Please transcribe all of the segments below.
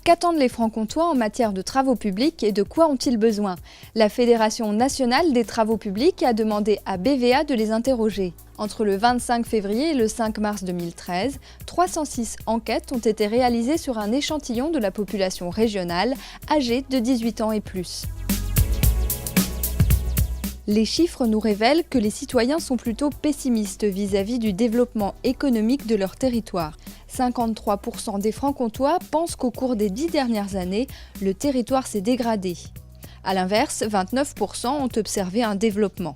qu'attendent les Franc-Comtois en matière de travaux publics et de quoi ont-ils besoin? La Fédération nationale des travaux publics a demandé à BVA de les interroger. Entre le 25 février et le 5 mars 2013, 306 enquêtes ont été réalisées sur un échantillon de la population régionale âgée de 18 ans et plus. Les chiffres nous révèlent que les citoyens sont plutôt pessimistes vis-à-vis du développement économique de leur territoire. 53% des Franc-Comtois pensent qu'au cours des 10 dernières années, le territoire s'est dégradé. A l'inverse, 29% ont observé un développement.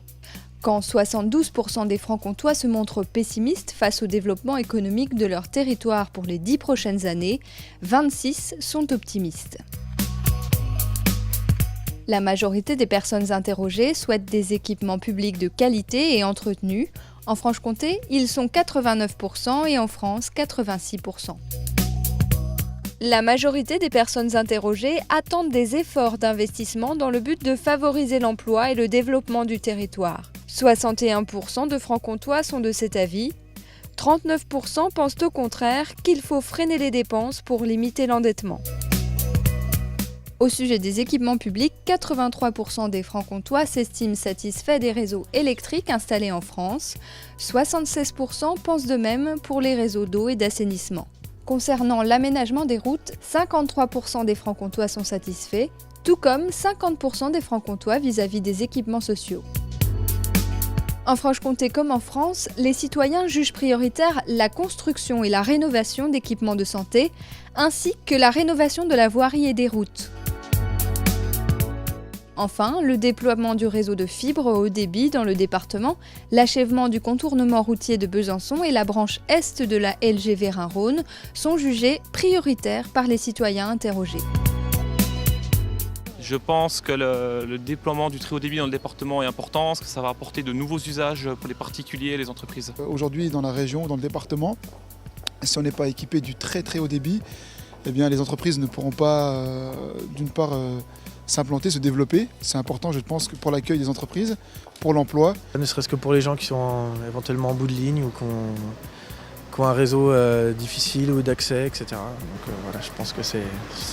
Quand 72% des Franc-Comtois se montrent pessimistes face au développement économique de leur territoire pour les 10 prochaines années, 26 sont optimistes. La majorité des personnes interrogées souhaitent des équipements publics de qualité et entretenus. En Franche-Comté, ils sont 89% et en France, 86%. La majorité des personnes interrogées attendent des efforts d'investissement dans le but de favoriser l'emploi et le développement du territoire. 61% de Franc-Comtois sont de cet avis. 39% pensent au contraire qu'il faut freiner les dépenses pour limiter l'endettement. Au sujet des équipements publics, 83% des Franc-Comtois s'estiment satisfaits des réseaux électriques installés en France. 76% pensent de même pour les réseaux d'eau et d'assainissement. Concernant l'aménagement des routes, 53% des Franc-Comtois sont satisfaits, tout comme 50% des Franc-Comtois vis-à-vis des équipements sociaux. En Franche-Comté comme en France, les citoyens jugent prioritaire la construction et la rénovation d'équipements de santé, ainsi que la rénovation de la voirie et des routes. Enfin, le déploiement du réseau de fibres haut débit dans le département, l'achèvement du contournement routier de Besançon et la branche est de la LGV Rhin-Rhône sont jugés prioritaires par les citoyens interrogés. Je pense que le déploiement du très haut débit dans le département est important, parce que ça va apporter de nouveaux usages pour les particuliers et les entreprises. Aujourd'hui, dans la région, dans le département, si on n'est pas équipé du très haut débit, eh bien, les entreprises ne pourront pas, d'une part, s'implanter, se développer. C'est important, je pense, pour l'accueil des entreprises, pour l'emploi. Ne serait-ce que pour les gens qui sont éventuellement en bout de ligne ou qui ont un réseau difficile ou d'accès, etc. Donc voilà, je pense que c'est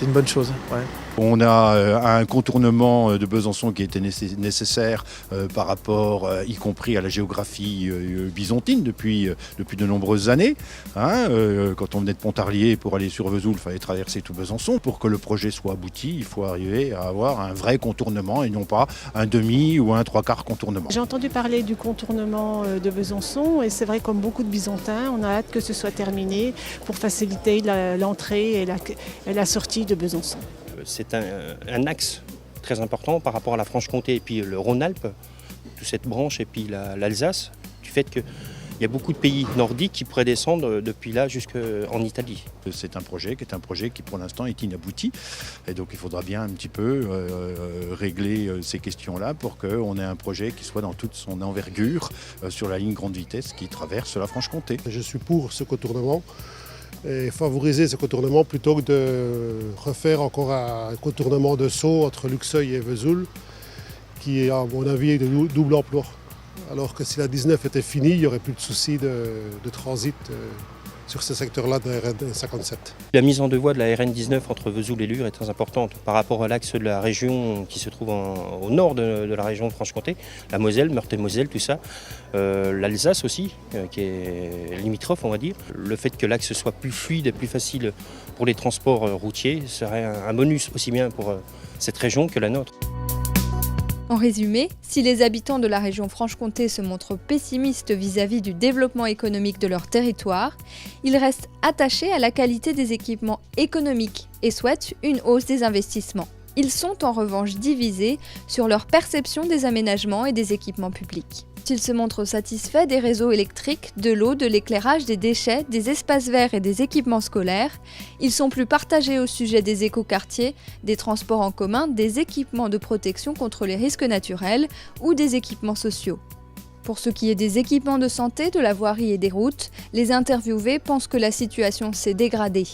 une bonne chose. Ouais. On a un contournement de Besançon qui était nécessaire par rapport, y compris à la géographie byzantine depuis de nombreuses années. Quand on venait de Pontarlier pour aller sur Vesoul, il fallait traverser tout Besançon. Pour que le projet soit abouti, il faut arriver à avoir un vrai contournement et non pas un demi ou un trois quarts contournement. J'ai entendu parler du contournement de Besançon et c'est vrai, comme beaucoup de Byzantins, on a hâte que ce soit terminé pour faciliter l'entrée et la sortie de Besançon. C'est un axe très important par rapport à la Franche-Comté et puis le Rhône-Alpes, toute cette branche et puis l'Alsace, du fait qu'il y a beaucoup de pays nordiques qui pourraient descendre depuis là jusqu'en Italie. C'est un projet qui pour l'instant est inabouti et donc il faudra bien un petit peu régler ces questions-là pour qu'on ait un projet qui soit dans toute son envergure sur la ligne grande vitesse qui traverse la Franche-Comté. Je suis pour ce contournement et favoriser ce contournement plutôt que de refaire encore un contournement de Sceaux entre Luxeuil et Vesoul qui, à mon avis, est de double emploi. Alors que si la 19 était finie, il n'y aurait plus de soucis de transit sur ce secteur-là de la RN 57. La mise en deux voies de la RN 19 entre Vesoul et Lure est très importante par rapport à l'axe de la région qui se trouve au nord de la région de Franche-Comté, la Moselle, Meurthe-et-Moselle, tout ça, l'Alsace aussi, qui est limitrophe on va dire. Le fait que l'axe soit plus fluide et plus facile pour les transports routiers serait un bonus aussi bien pour cette région que la nôtre. En résumé, si les habitants de la région Franche-Comté se montrent pessimistes vis-à-vis du développement économique de leur territoire, ils restent attachés à la qualité des équipements économiques et souhaitent une hausse des investissements. Ils sont en revanche divisés sur leur perception des aménagements et des équipements publics. Ils se montrent satisfaits des réseaux électriques, de l'eau, de l'éclairage, des déchets, des espaces verts et des équipements scolaires. Ils sont plus partagés au sujet des écoquartiers, des transports en commun, des équipements de protection contre les risques naturels ou des équipements sociaux. Pour ce qui est des équipements de santé, de la voirie et des routes, les interviewés pensent que la situation s'est dégradée.